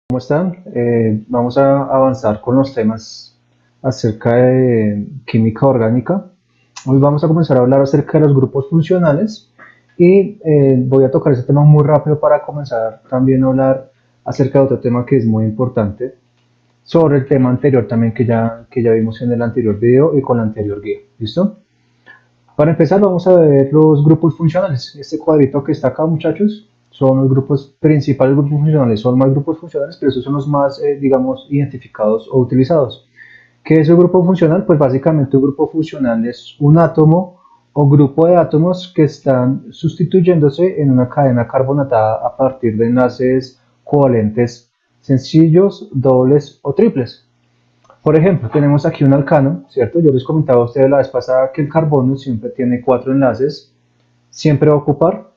¿Cómo están? Vamos a avanzar con los temas acerca de química orgánica. Hoy vamos a comenzar a hablar acerca de los grupos funcionales y voy a tocar ese tema muy rápido para comenzar también a hablar acerca de otro tema que es muy importante sobre el tema anterior también que ya vimos en el anterior video y con la anterior guía. ¿Listo? Para empezar vamos a ver los grupos funcionales. Este cuadrito que está acá, muchachos, son los grupos principales, grupos funcionales. Son más grupos funcionales, pero esos son los más, digamos, identificados o utilizados. ¿Qué es un grupo funcional? Pues básicamente un grupo funcional es un átomo o grupo de átomos que están sustituyéndose en una cadena carbonatada a partir de enlaces covalentes sencillos, dobles o triples. Por ejemplo, tenemos aquí un alcano, ¿cierto? Yo les comentaba a ustedes la vez pasada que el carbono siempre tiene 4 enlaces, siempre va a ocupar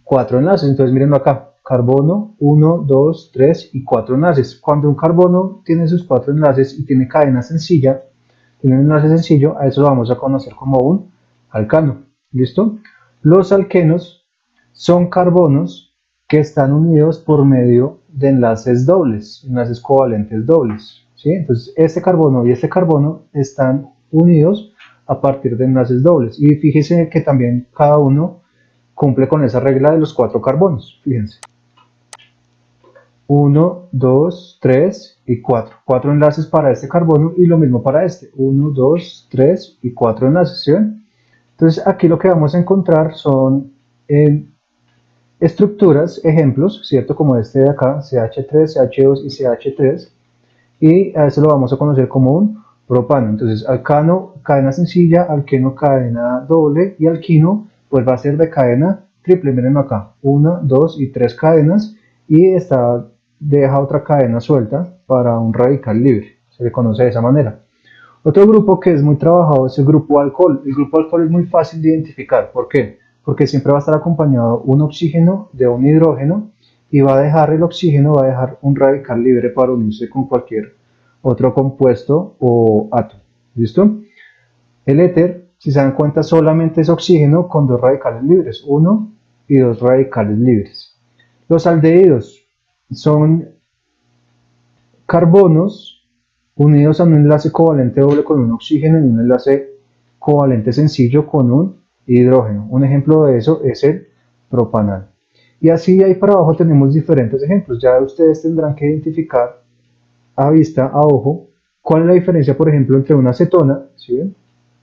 4 enlaces. Entonces, miren acá, carbono, 1, 2, 3 y 4 enlaces. Cuando un carbono tiene sus 4 enlaces y tiene cadena sencilla, tiene un enlace sencillo, a eso lo vamos a conocer como un alcano. ¿Listo? Los alquenos son carbonos que están unidos por medio de enlaces dobles, enlaces covalentes dobles. ¿Sí? Entonces, este carbono y este carbono están unidos a partir de enlaces dobles. Y fíjense que también cada uno cumple con esa regla de los 4 carbonos. Fíjense. 1, 2, 3 y 4. 4 enlaces para este carbono y lo mismo para este. 1, 2, 3 y 4 enlaces. ¿Sí ven? Entonces, aquí lo que vamos a encontrar son estructuras, ejemplos, ¿cierto? Como este de acá, CH3, CH2 y CH3. Y a eso lo vamos a conocer como un propano. Entonces, alcano, cadena sencilla, alqueno, cadena doble y alquino, pues va a ser de cadena triple. Miren acá, 1, 2 y 3 cadenas y deja otra cadena suelta para un radical libre. Se le conoce de esa manera. Otro grupo que es muy trabajado es el grupo alcohol. El grupo alcohol es muy fácil de identificar. ¿Por qué? Porque siempre va a estar acompañado un oxígeno de un hidrógeno y va a dejar el oxígeno, va a dejar un radical libre para unirse con cualquier otro compuesto o átomo. ¿Listo? El éter, si se dan cuenta, solamente es oxígeno con 2 radicales libres, 1 y 2 radicales libres. Los aldehídos son carbonos unidos a un enlace covalente doble con un oxígeno y un enlace covalente sencillo con un hidrógeno. Un ejemplo de eso es el propanal. Y así ahí para abajo tenemos diferentes ejemplos. Ya ustedes tendrán que identificar a vista, a ojo, cuál es la diferencia, por ejemplo, entre una acetona, ¿sí ven?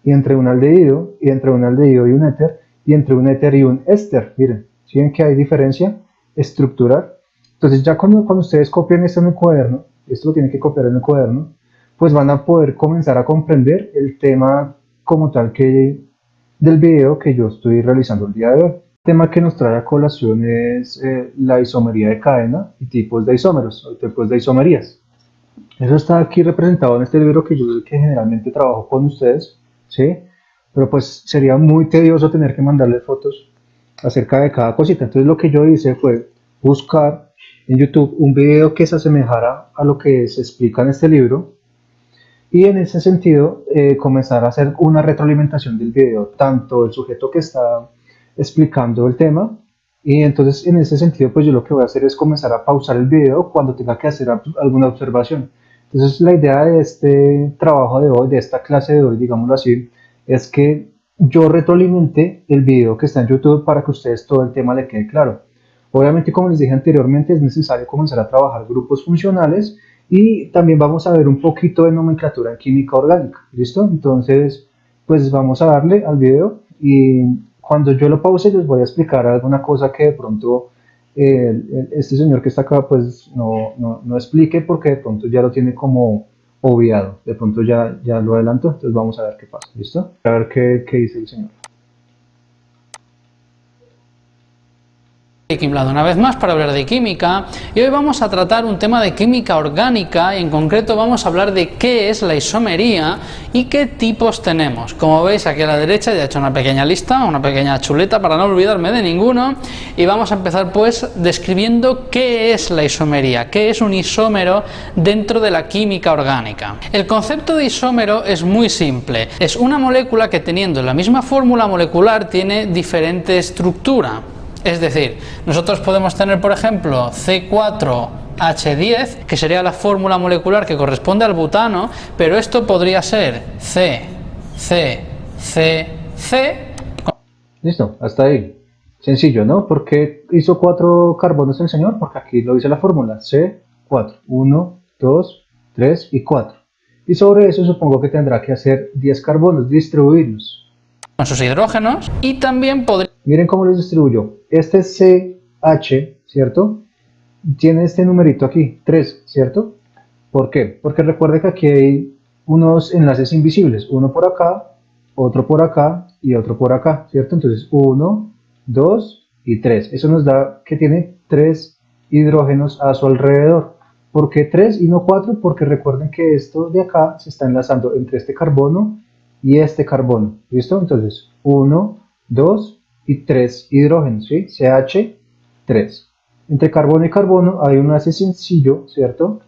Y entre un aldehído, y entre un aldehído y un éter, y entre un éter y un éster. Miren, ¿sí ven que hay diferencia estructural? Entonces ya cuando ustedes copian esto en el cuaderno, esto lo tienen que copiar en el cuaderno, pues van a poder comenzar a comprender el tema como tal del video que yo estoy realizando el día de hoy. El tema que nos trae a colación es la isomería de cadena y tipos de isómeros o tipos de isomerías. Eso está aquí representado en este libro que yo que generalmente trabajo con ustedes, ¿sí? Pero pues sería muy tedioso tener que mandarles fotos acerca de cada cosita. Entonces lo que yo hice fue buscar en YouTube un video que se asemejara a lo que se explica en este libro y en ese sentido comenzar a hacer una retroalimentación del video, tanto el sujeto que está explicando el tema y entonces en ese sentido pues yo lo que voy a hacer es comenzar a pausar el video cuando tenga que hacer alguna observación. Entonces la idea de este trabajo de hoy, de esta clase de hoy, digámoslo así, es que yo retroalimente el video que está en YouTube para que a ustedes todo el tema le quede claro. Obviamente, como les dije anteriormente, es necesario comenzar a trabajar grupos funcionales y también vamos a ver un poquito de nomenclatura en química orgánica. ¿Listo? Entonces, pues vamos a darle al video y cuando yo lo pause les voy a explicar alguna cosa que de pronto este señor que está acá pues no explique porque de pronto ya lo tiene como obviado, de pronto ya lo adelanto, entonces vamos a ver qué pasa, ¿listo? A ver qué dice el señor. Kimblad una vez más para hablar de química y hoy vamos a tratar un tema de química orgánica y en concreto vamos a hablar de qué es la isomería y qué tipos tenemos. Como veis aquí a la derecha ya he hecho una pequeña lista, una pequeña chuleta para no olvidarme de ninguno y vamos a empezar pues describiendo qué es la isomería, qué es un isómero dentro de la química orgánica. El concepto de isómero es muy simple, es una molécula que teniendo la misma fórmula molecular tiene diferente estructura. Es decir, nosotros podemos tener, por ejemplo, C4H10, que sería la fórmula molecular que corresponde al butano, pero esto podría ser C. Listo, hasta ahí. Sencillo, ¿no? ¿Por qué hizo 4 carbonos el señor? Porque aquí lo dice la fórmula, C4, 1, 2, 3 y 4. Y sobre eso supongo que tendrá que hacer 10 carbonos, distribuirlos. Con sus hidrógenos, y también podría... Miren cómo los distribuyó. Este CH, ¿cierto? Tiene este numerito aquí, 3, ¿cierto? ¿Por qué? Porque recuerde que aquí hay unos enlaces invisibles, uno por acá, otro por acá y otro por acá, ¿cierto? Entonces 1, 2 y 3. Eso nos da que tiene 3 hidrógenos a su alrededor. ¿Por qué 3 y no 4? Porque recuerden que esto de acá se está enlazando entre este carbono y este carbono, ¿listo? Entonces 1, 2 y 3 hidrógenos, ¿sí? CH3. Entre carbono y carbono hay un enlace sencillo, ¿cierto?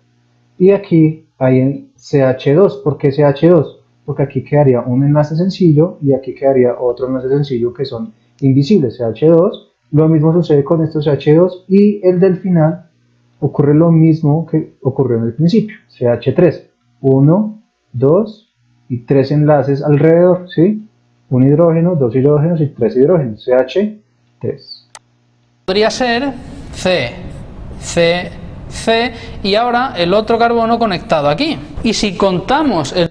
Y aquí hay en CH2. ¿Por qué CH2? Porque aquí quedaría un enlace sencillo y aquí quedaría otro enlace sencillo que son invisibles, CH2. Lo mismo sucede con estos CH2 y el del final ocurre lo mismo que ocurrió en el principio, CH3. 1, 2 y 3 enlaces alrededor, ¿sí? Un hidrógeno, 2 hidrógenos y 3 hidrógenos, CH3. Podría ser C, y ahora el otro carbono conectado aquí. Y si contamos el...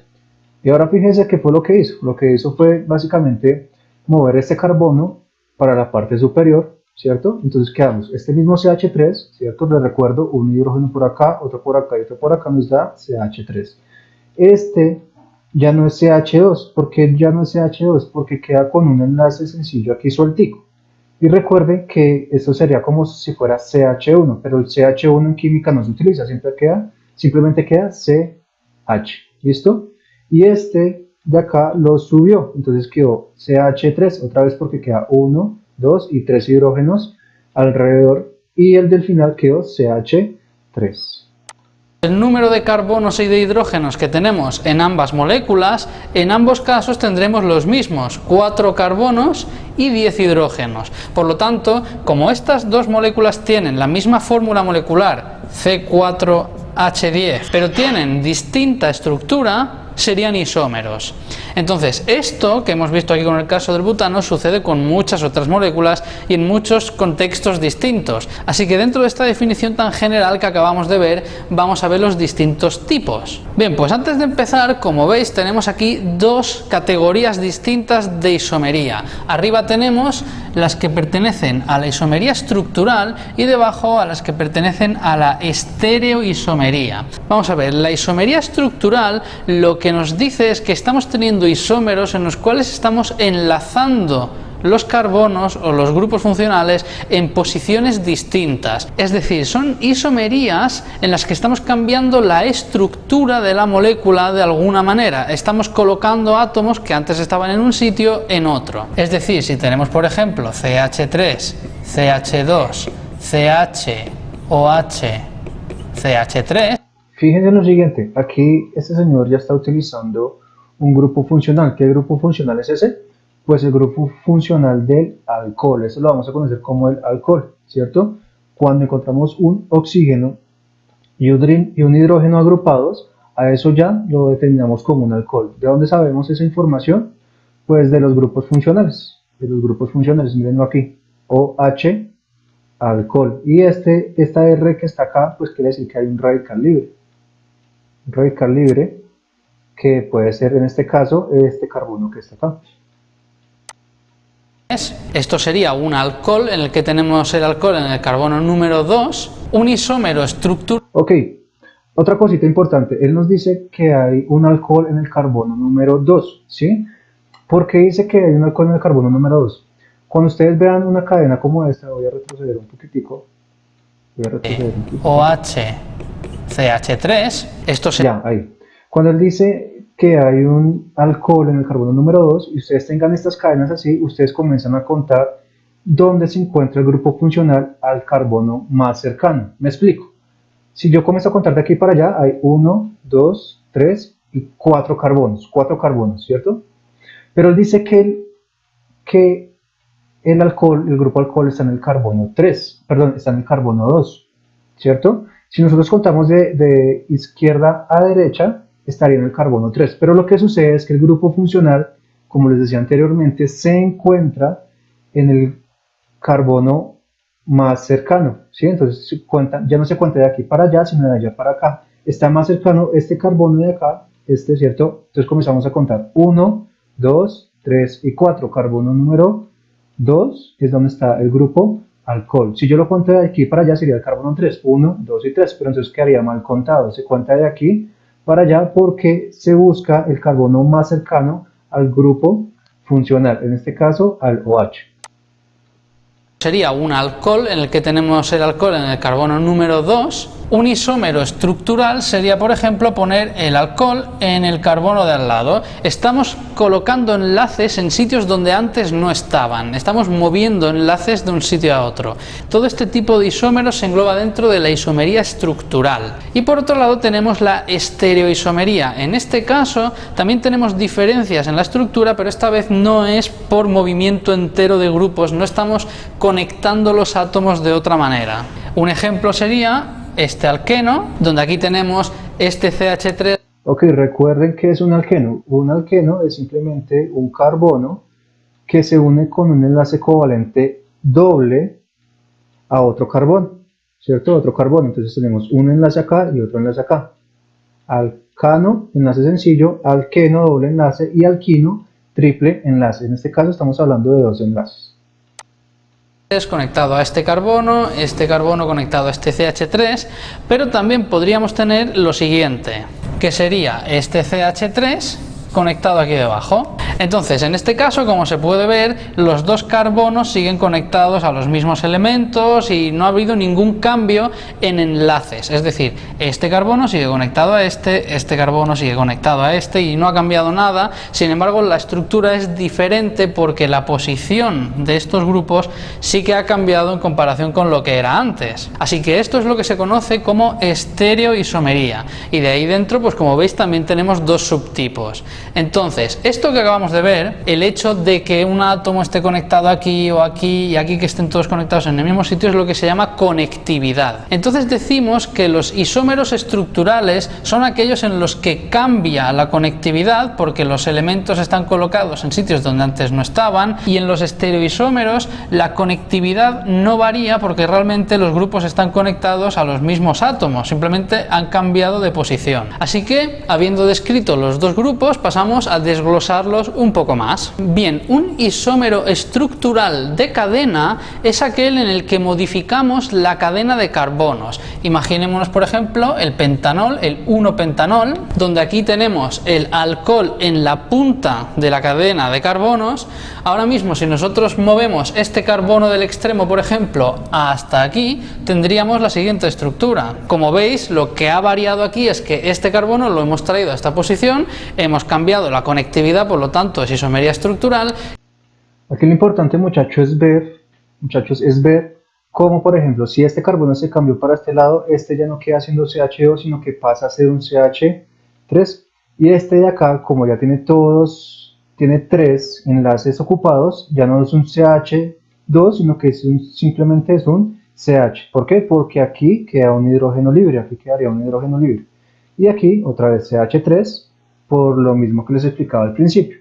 Y ahora fíjense qué fue lo que hizo. Lo que hizo fue básicamente mover este carbono para la parte superior, ¿cierto? Entonces quedamos este mismo CH3, ¿cierto? Les recuerdo, un hidrógeno por acá, otro por acá y otro por acá nos da CH3. Este ya no es CH2. ¿Por qué ya no es CH2? Porque queda con un enlace sencillo aquí sueltico. Y recuerden que esto sería como si fuera CH1, pero el CH1 en química no se utiliza, simplemente queda CH, ¿listo? Y este de acá lo subió, entonces quedó CH3, otra vez porque queda 1, 2 y 3 hidrógenos alrededor, y el del final quedó CH3. El número de carbonos y de hidrógenos que tenemos en ambas moléculas, en ambos casos tendremos los mismos, 4 carbonos y 10 hidrógenos. Por lo tanto, como estas dos moléculas tienen la misma fórmula molecular, C4H10, pero tienen distinta estructura, serían isómeros. Entonces, esto que hemos visto aquí con el caso del butano sucede con muchas otras moléculas y en muchos contextos distintos. Así que dentro de esta definición tan general que acabamos de ver, vamos a ver los distintos tipos. Bien, pues antes de empezar, como veis, tenemos aquí dos categorías distintas de isomería. Arriba tenemos las que pertenecen a la isomería estructural y debajo a las que pertenecen a la estereoisomería. Vamos a ver, la isomería estructural lo que nos dice es que estamos teniendo isómeros en los cuales estamos enlazando los carbonos o los grupos funcionales en posiciones distintas. Es decir, son isomerías en las que estamos cambiando la estructura de la molécula de alguna manera. Estamos colocando átomos que antes estaban en un sitio en otro. Es decir, si tenemos por ejemplo CH3, CH2, CH, OH, CH3. Fíjense en lo siguiente, aquí este señor ya está utilizando un grupo funcional. ¿Qué grupo funcional es ese? Pues el grupo funcional del alcohol. Eso lo vamos a conocer como el alcohol, ¿cierto? Cuando encontramos un oxígeno y un hidrógeno agrupados, a eso ya lo determinamos como un alcohol. ¿De dónde sabemos esa información? Pues de los grupos funcionales. De los grupos funcionales, mírenlo aquí. OH, alcohol. Y esta R que está acá, pues quiere decir que hay un radical libre. Un radical libre que puede ser en este caso este carbono que está acá. Esto sería un alcohol en el que tenemos el alcohol en el carbono número 2, un isómero estructural. Ok, otra cosita importante, él nos dice que hay un alcohol en el carbono número 2, ¿sí? ¿Por qué dice que hay un alcohol en el carbono número 2? Cuando ustedes vean una cadena como esta, voy a retroceder un poquitico. OH, CH3, esto sería... Ya, ahí. Cuando él dice que hay un alcohol en el carbono número 2 y ustedes tengan estas cadenas así, ustedes comienzan a contar dónde se encuentra el grupo funcional al carbono más cercano. Me explico. Si yo comienzo a contar de aquí para allá, hay 1, 2, 3 y 4 carbonos, ¿cierto? Pero él dice que el alcohol, el grupo alcohol está en el carbono 3, perdón, está en el carbono 2, ¿cierto? Si nosotros contamos de izquierda a derecha, estaría en el carbono 3, pero lo que sucede es que el grupo funcional, como les decía anteriormente, se encuentra en el carbono más cercano, ¿sí? Entonces ya no se cuenta de aquí para allá, sino de allá para acá. Está más cercano este carbono de acá, ¿cierto? Entonces comenzamos a contar 1, 2, 3 y 4. Carbono número 2 es donde está el grupo alcohol. Si yo lo cuento de aquí para allá sería el carbono 3, 1, 2 y 3, pero entonces quedaría mal contado. Se cuenta de aquí para allá porque se busca el carbono más cercano al grupo funcional, en este caso al OH. Sería un alcohol en el que tenemos el alcohol en el carbono número 2. Un isómero estructural sería, por ejemplo, poner el alcohol en el carbono de al lado. Estamos colocando enlaces en sitios donde antes no estaban. Estamos moviendo enlaces de un sitio a otro. Todo este tipo de isómeros se engloba dentro de la isomería estructural. Y por otro lado tenemos la estereoisomería. En este caso también tenemos diferencias en la estructura, pero esta vez no es por movimiento entero de grupos. No estamos conectando los átomos de otra manera. Un ejemplo sería este alqueno, donde aquí tenemos este CH3. Ok, recuerden que es un alqueno. Un alqueno es simplemente un carbono que se une con un enlace covalente doble a otro carbono, ¿cierto? Otro carbono. Entonces tenemos un enlace acá y otro enlace acá. Alcano, enlace sencillo, alqueno, doble enlace, y alquino, triple enlace. En este caso estamos hablando de dos enlaces. Conectado a este carbono conectado a este CH3, pero también podríamos tener lo siguiente, que sería este CH3 conectado aquí debajo. Entonces, en este caso, como se puede ver, los dos carbonos siguen conectados a los mismos elementos y no ha habido ningún cambio en enlaces. Es decir, este carbono sigue conectado a este carbono sigue conectado a este y no ha cambiado nada. Sin embargo, la estructura es diferente porque la posición de estos grupos sí que ha cambiado en comparación con lo que era antes. Así que esto es lo que se conoce como estereoisomería. Y de ahí dentro, pues como veis, también tenemos dos subtipos. Entonces, esto que acabamos de ver, el hecho de que un átomo esté conectado aquí o aquí y aquí que estén todos conectados en el mismo sitio es lo que se llama conectividad. Entonces decimos que los isómeros estructurales son aquellos en los que cambia la conectividad porque los elementos están colocados en sitios donde antes no estaban, y en los estereoisómeros la conectividad no varía porque realmente los grupos están conectados a los mismos átomos, simplemente han cambiado de posición. Así que, habiendo descrito los dos grupos, pasamos a desglosarlos un poco más. Bien, un isómero estructural de cadena es aquel en el que modificamos la cadena de carbonos. Imaginémonos, por ejemplo, el pentanol, el 1-pentanol, donde aquí tenemos el alcohol en la punta de la cadena de carbonos. Ahora mismo, si nosotros movemos este carbono del extremo, por ejemplo, hasta aquí, tendríamos la siguiente estructura. Como veis, lo que ha variado aquí es que este carbono lo hemos traído a esta posición, hemos cambiado la conectividad, por lo tanto es isomería estructural. Aquí lo importante, muchachos, es ver cómo, por ejemplo, si este carbono se cambió para este lado, este ya no queda siendo CH2, sino que pasa a ser un CH3, y este de acá, como ya tiene tres enlaces ocupados, ya no es un CH2, sino que simplemente es un CH. ¿Por qué? Porque aquí queda un hidrógeno libre, aquí quedaría un hidrógeno libre, y aquí otra vez CH3, por lo mismo que les explicaba al principio.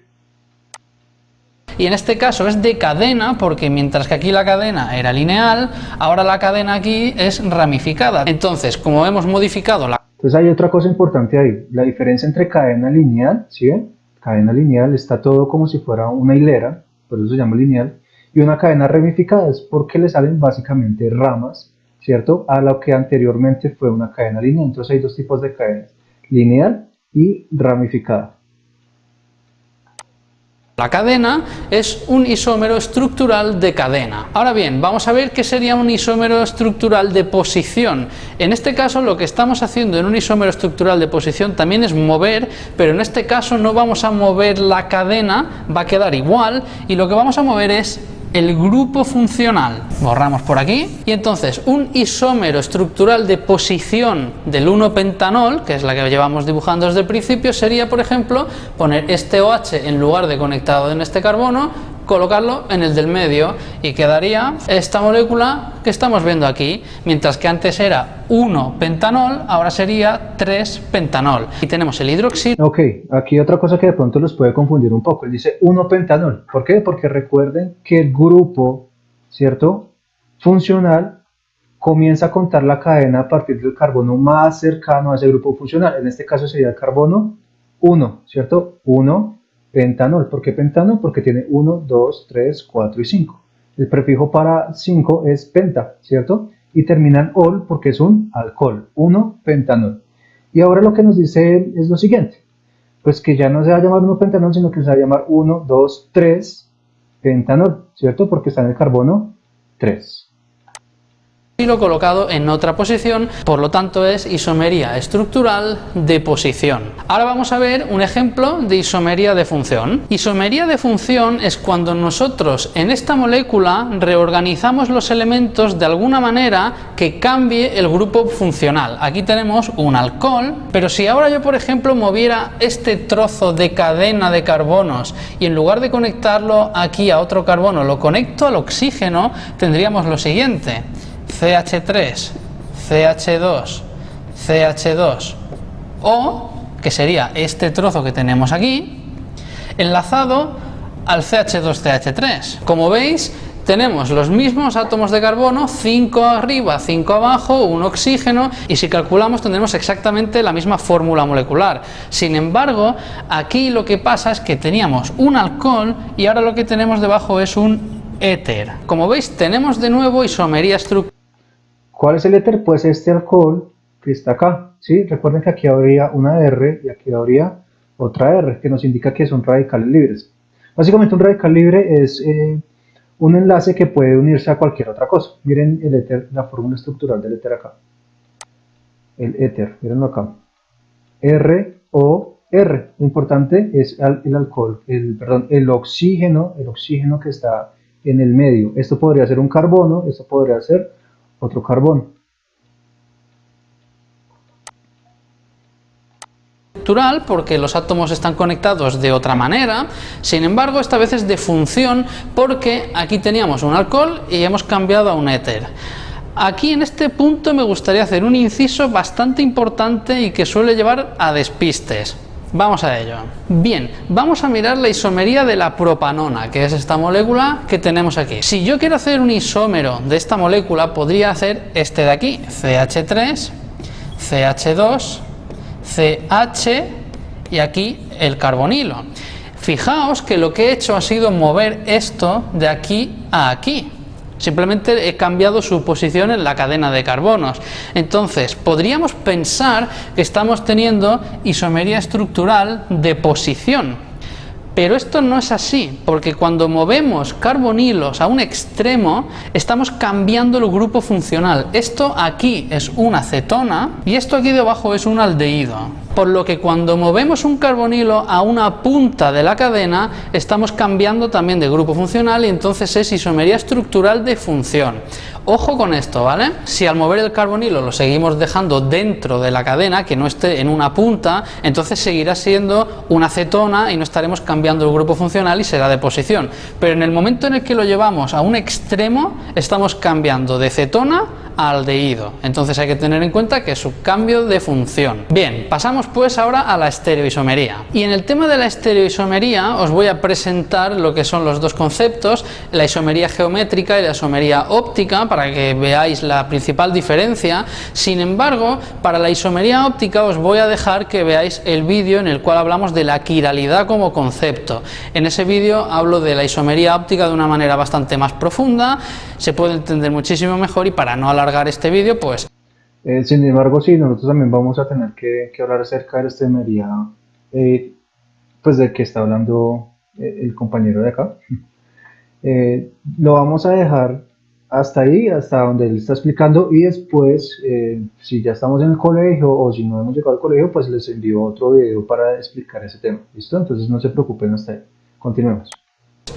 Y en este caso es de cadena, porque mientras que aquí la cadena era lineal, ahora la cadena aquí es ramificada. Entonces, como hemos modificado la... Entonces hay otra cosa importante ahí, la diferencia entre cadena lineal, ¿sí ven? Cadena lineal está todo como si fuera una hilera, por eso se llama lineal, y una cadena ramificada es porque le salen básicamente ramas, ¿cierto? A lo que anteriormente fue una cadena lineal. Entonces hay dos tipos de cadenas, lineal y ramificada. La cadena es un isómero estructural de cadena. Ahora bien, vamos a ver qué sería un isómero estructural de posición. En este caso, lo que estamos haciendo en un isómero estructural de posición también es mover, pero en este caso no vamos a mover la cadena, va a quedar igual, y lo que vamos a mover es el grupo funcional. Borramos por aquí, y entonces un isómero estructural de posición del 1-pentanol, que es la que llevamos dibujando desde el principio, sería, por ejemplo, poner este OH en lugar de conectado en este carbono, colocarlo en el del medio y quedaría esta molécula que estamos viendo aquí, mientras que antes era 1-pentanol, ahora sería 3-pentanol. Y tenemos el hidroxilo. Ok, aquí otra cosa que de pronto los puede confundir un poco. Él dice 1-pentanol. ¿Por qué? Porque recuerden que el grupo, ¿cierto?, funcional comienza a contar la cadena a partir del carbono más cercano a ese grupo funcional. En este caso sería el carbono 1, ¿cierto? 1-pentanol. ¿Por qué pentanol? Porque tiene 1, 2, 3, 4 y 5. El prefijo para 5 es penta, ¿cierto? Y termina en ol porque es un alcohol, 1-pentanol. Y ahora lo que nos dice él es lo siguiente, pues que ya no se va a llamar 1-pentanol, sino que se va a llamar 1, 2, 3-pentanol, ¿cierto? Porque está en el carbono 3. Colocado en otra posición, por lo tanto es isomería estructural de posición. Ahora vamos a ver un ejemplo de isomería de función. Isomería de función es cuando nosotros en esta molécula reorganizamos los elementos de alguna manera que cambie el grupo funcional. Aquí tenemos un alcohol, pero si ahora yo por ejemplo moviera este trozo de cadena de carbonos y en lugar de conectarlo aquí a otro carbono lo conecto al oxígeno, tendríamos lo siguiente: CH3, CH2, CH2, o, que sería este trozo que tenemos aquí, enlazado al CH2CH3. Como veis, tenemos los mismos átomos de carbono, 5 arriba, 5 abajo, un oxígeno, y si calculamos tendremos exactamente la misma fórmula molecular. Sin embargo, aquí lo que pasa es que teníamos un alcohol y ahora lo que tenemos debajo es un éter. Como veis, tenemos de nuevo isomería estructural. ¿Cuál es el éter? Pues este alcohol que está acá, ¿sí? Recuerden que aquí habría una R y aquí habría otra R, que nos indica que son radicales libres. Básicamente un radical libre es un enlace que puede unirse a cualquier otra cosa. Miren el éter, la fórmula estructural del éter acá. El éter, mírenlo acá. R, O, R. Lo importante es el alcohol, el oxígeno que está en el medio. Esto podría ser un carbono, esto podría ser otro carbono. Porque los átomos están conectados de otra manera. Sin embargo, esta vez es de función porque aquí teníamos un alcohol y hemos cambiado a un éter. Aquí en este punto me gustaría hacer un inciso bastante importante y que suele llevar a despistes. Vamos a ello. Bien, vamos a mirar la isomería de la propanona, que es esta molécula que tenemos aquí. Si yo quiero hacer un isómero de esta molécula, podría hacer este de aquí, CH3, CH2, CH y aquí el carbonilo. Fijaos que lo que he hecho ha sido mover esto de aquí a aquí. Simplemente he cambiado su posición en la cadena de carbonos. Entonces, podríamos pensar que estamos teniendo isomería estructural de posición. Pero esto no es así, porque cuando movemos carbonilos a un extremo, estamos cambiando el grupo funcional. Esto aquí es una cetona y esto aquí debajo es un aldehído. Por lo que cuando movemos un carbonilo a una punta de la cadena, estamos cambiando también de grupo funcional y entonces es isomería estructural de función. Ojo con esto, ¿vale? Si al mover el carbonilo lo seguimos dejando dentro de la cadena, que no esté en una punta, entonces seguirá siendo una cetona y no estaremos cambiando el grupo funcional y será de posición. Pero en el momento en el que lo llevamos a un extremo, estamos cambiando de cetona a aldehído. Entonces hay que tener en cuenta que es un cambio de función. Bien, pasamos pues ahora a la estereoisomería. Y en el tema de la estereoisomería os voy a presentar lo que son los dos conceptos, la isomería geométrica y la isomería óptica, para que veáis la principal diferencia. Sin embargo, para la isomería óptica os voy a dejar que veáis el vídeo en el cual hablamos de la quiralidad como concepto. En ese vídeo hablo de la isomería óptica de una manera bastante más profunda, se puede entender muchísimo mejor y para no alargar este vídeo, pues... Sin embargo, sí, nosotros también vamos a tener que hablar acerca de la isomería, pues de que está hablando el compañero de acá. Lo vamos a dejar hasta ahí, hasta donde él está explicando, y después, si ya estamos en el colegio o si no hemos llegado al colegio, pues les envío otro video para explicar ese tema. ¿Listo? Entonces no se preocupen hasta ahí. Continuemos.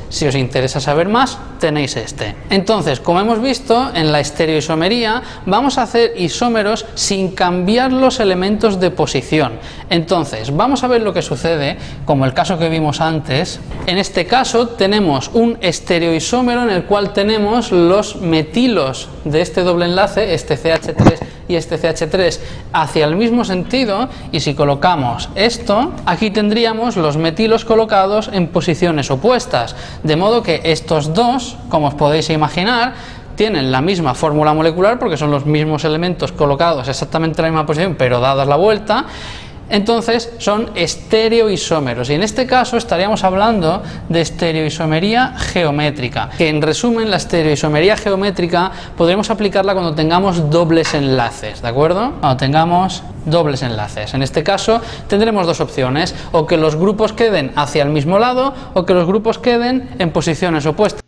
Si os interesa saber más, tenéis este. Entonces, como hemos visto, en la estereoisomería vamos a hacer isómeros sin cambiar los elementos de posición. Entonces, vamos a ver lo que sucede, como el caso que vimos antes. En este caso tenemos un estereoisómero en el cual tenemos los metilos de este doble enlace, este CH3 y este CH3, hacia el mismo sentido, y si colocamos esto, aquí tendríamos los metilos colocados en posiciones opuestas, de modo que estos dos, como os podéis imaginar, tienen la misma fórmula molecular porque son los mismos elementos colocados exactamente en la misma posición pero dadas la vuelta. Entonces son estereoisómeros, y en este caso estaríamos hablando de estereoisomería geométrica, que en resumen la estereoisomería geométrica podremos aplicarla cuando tengamos dobles enlaces, ¿de acuerdo? Cuando tengamos dobles enlaces. En este caso tendremos dos opciones, o que los grupos queden hacia el mismo lado o que los grupos queden en posiciones opuestas.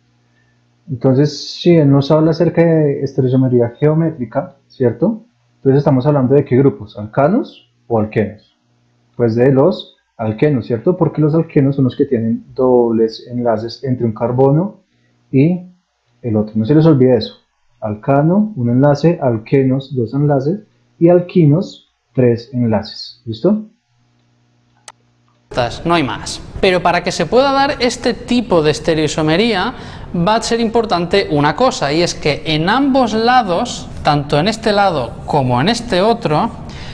Entonces, si él nos habla acerca de estereoisomería geométrica, ¿cierto? Entonces estamos hablando de qué grupos, alcanos o alquenos. Pues de los alquenos, ¿cierto? Porque los alquenos son los que tienen dobles enlaces entre un carbono y el otro. No se les olvide eso. Alcano, un enlace, alquenos, dos enlaces, y alquinos, tres enlaces. ¿Listo? No hay más. Pero para que se pueda dar este tipo de estereoisomería va a ser importante una cosa, y es que en ambos lados, tanto en este lado como en este otro,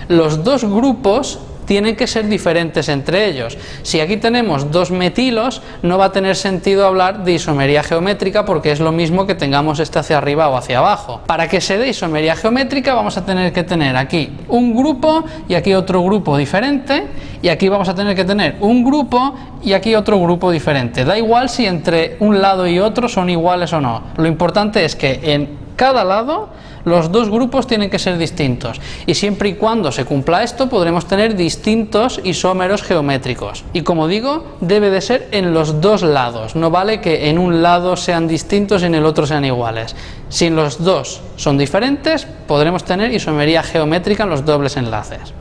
los dos grupos tienen que ser diferentes entre ellos. Si aquí tenemos dos metilos, no va a tener sentido hablar de isomería geométrica porque es lo mismo que tengamos este hacia arriba o hacia abajo. Para que se dé isomería geométrica vamos a tener que tener aquí un grupo y aquí otro grupo diferente, y aquí vamos a tener que tener un grupo y aquí otro grupo diferente. Da igual si entre un lado y otro son iguales o no. Lo importante es que en cada lado los dos grupos tienen que ser distintos, y siempre y cuando se cumpla esto podremos tener distintos isómeros geométricos. Y como digo, debe de ser en los dos lados, no vale que en un lado sean distintos y en el otro sean iguales. Si los dos son diferentes, podremos tener isomería geométrica en los dobles enlaces.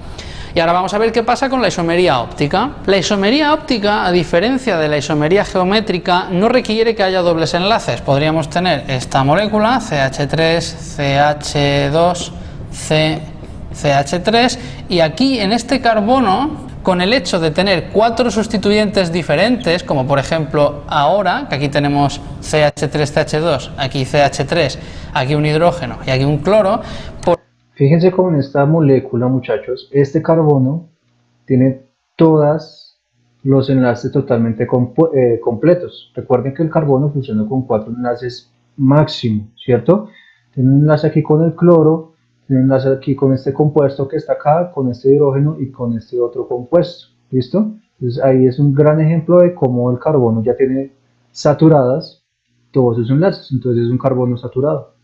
Y ahora vamos a ver qué pasa con la isomería óptica. La isomería óptica, a diferencia de la isomería geométrica, no requiere que haya dobles enlaces. Podríamos tener esta molécula, CH3, CH2, CH3, y aquí en este carbono, con el hecho de tener cuatro sustituyentes diferentes, como por ejemplo ahora, que aquí tenemos CH3, CH2, aquí CH3, aquí un hidrógeno y aquí un cloro. Fíjense cómo en esta molécula, muchachos, este carbono tiene todos los enlaces totalmente completos. Recuerden que el carbono funciona con 4 enlaces máximo, ¿cierto? Tiene un enlace aquí con el cloro, tiene un enlace aquí con este compuesto que está acá, con este hidrógeno y con este otro compuesto, ¿listo? Entonces ahí es un gran ejemplo de cómo el carbono ya tiene saturadas todos sus enlaces, entonces es un carbono saturado.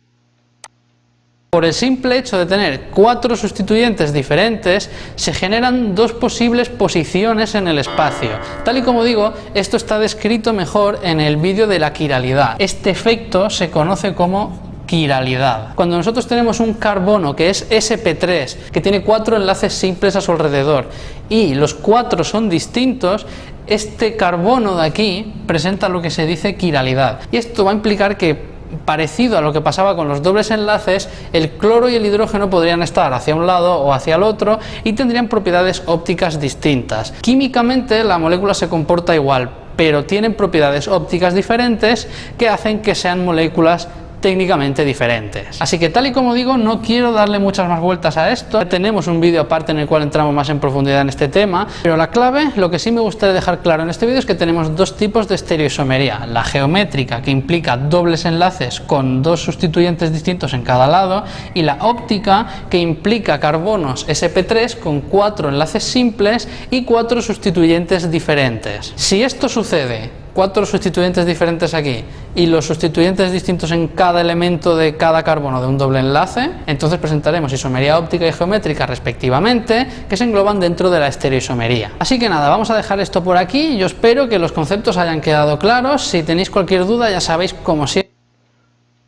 Por el simple hecho de tener cuatro sustituyentes diferentes, se generan dos posibles posiciones en el espacio. Tal y como digo, esto está descrito mejor en el vídeo de la quiralidad. Este efecto se conoce como quiralidad. Cuando nosotros tenemos un carbono que es sp3, que tiene cuatro enlaces simples a su alrededor, y los cuatro son distintos, este carbono de aquí presenta lo que se dice quiralidad. Y esto va a implicar que, parecido a lo que pasaba con los dobles enlaces, el cloro y el hidrógeno podrían estar hacia un lado o hacia el otro y tendrían propiedades ópticas distintas. Químicamente la molécula se comporta igual, pero tienen propiedades ópticas diferentes que hacen que sean moléculas técnicamente diferentes. Así que, tal y como digo, no quiero darle muchas más vueltas a esto. Ya tenemos un vídeo aparte en el cual entramos más en profundidad en este tema, pero la clave, lo que sí me gustaría dejar claro en este vídeo, es que tenemos dos tipos de estereoisomería: la geométrica, que implica dobles enlaces con dos sustituyentes distintos en cada lado, y la óptica, que implica carbonos sp3 con cuatro enlaces simples y cuatro sustituyentes diferentes. Si esto sucede, cuatro sustituyentes diferentes aquí y los sustituyentes distintos en cada elemento de cada carbono de un doble enlace, entonces presentaremos isomería óptica y geométrica respectivamente, que se engloban dentro de la estereoisomería. Así que nada, vamos a dejar esto por aquí. Yo espero que los conceptos hayan quedado claros. Si tenéis cualquier duda, ya sabéis, como siempre.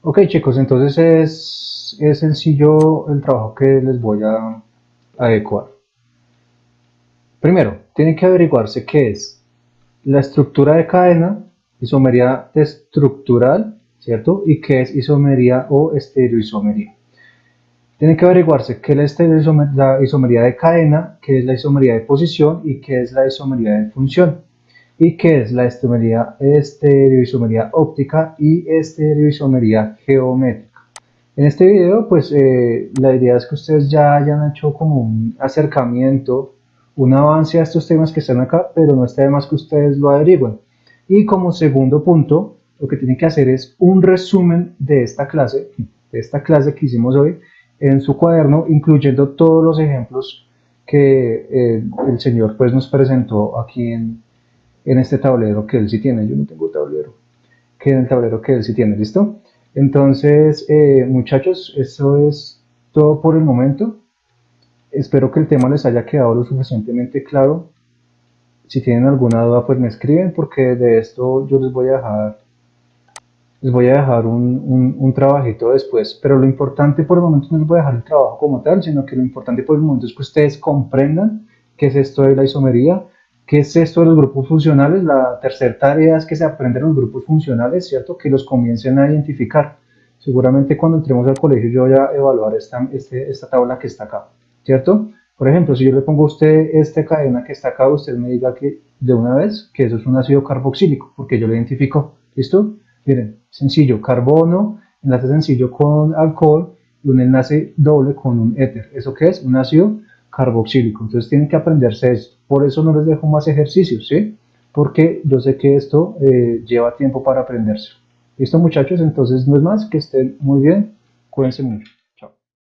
Ok, chicos, entonces es sencillo el trabajo que les voy a adecuar. Primero, tienen que averiguarse qué es la estructura de cadena isomería estructural, ¿cierto? Y qué es isomería o estereoisomería. Tiene que averiguarse qué es la isomería de cadena, qué es la isomería de posición y qué es la isomería de función. Y qué es la estereoisomería óptica y estereoisomería geométrica. En este video, pues la idea es que ustedes ya hayan hecho como un acercamiento, un avance a estos temas que están acá, pero no está de más que ustedes lo averigüen. Y como segundo punto, lo que tienen que hacer es un resumen de esta clase que hicimos hoy, en su cuaderno, incluyendo todos los ejemplos que el señor pues nos presentó aquí en este tablero que él sí tiene. Yo no tengo tablero, que en el tablero que él sí tiene, ¿listo? Entonces, muchachos, eso es todo por el momento. Espero que el tema les haya quedado lo suficientemente claro. Si tienen alguna duda, pues me escriben, porque de esto yo les voy a dejar un trabajito después, pero lo importante por el momento no les voy a dejar el trabajo como tal, sino que lo importante por el momento es que ustedes comprendan qué es esto de la isomería, qué es esto de los grupos funcionales. La tercera tarea es que se aprendan los grupos funcionales, ¿cierto? Que los comiencen a identificar. Seguramente cuando entremos al colegio yo voy a evaluar esta tabla que está acá, ¿cierto? Por ejemplo, si yo le pongo a usted esta cadena que está acá, usted me diga que de una vez que eso es un ácido carboxílico, porque yo lo identifico, ¿listo? Miren, sencillo, carbono, enlace sencillo con alcohol y un enlace doble con un éter. ¿Eso qué es? Un ácido carboxílico. Entonces tienen que aprenderse esto. Por eso no les dejo más ejercicios, ¿sí? Porque yo sé que esto lleva tiempo para aprenderse. ¿Listo, muchachos? Entonces no es más, que estén muy bien, cuídense mucho.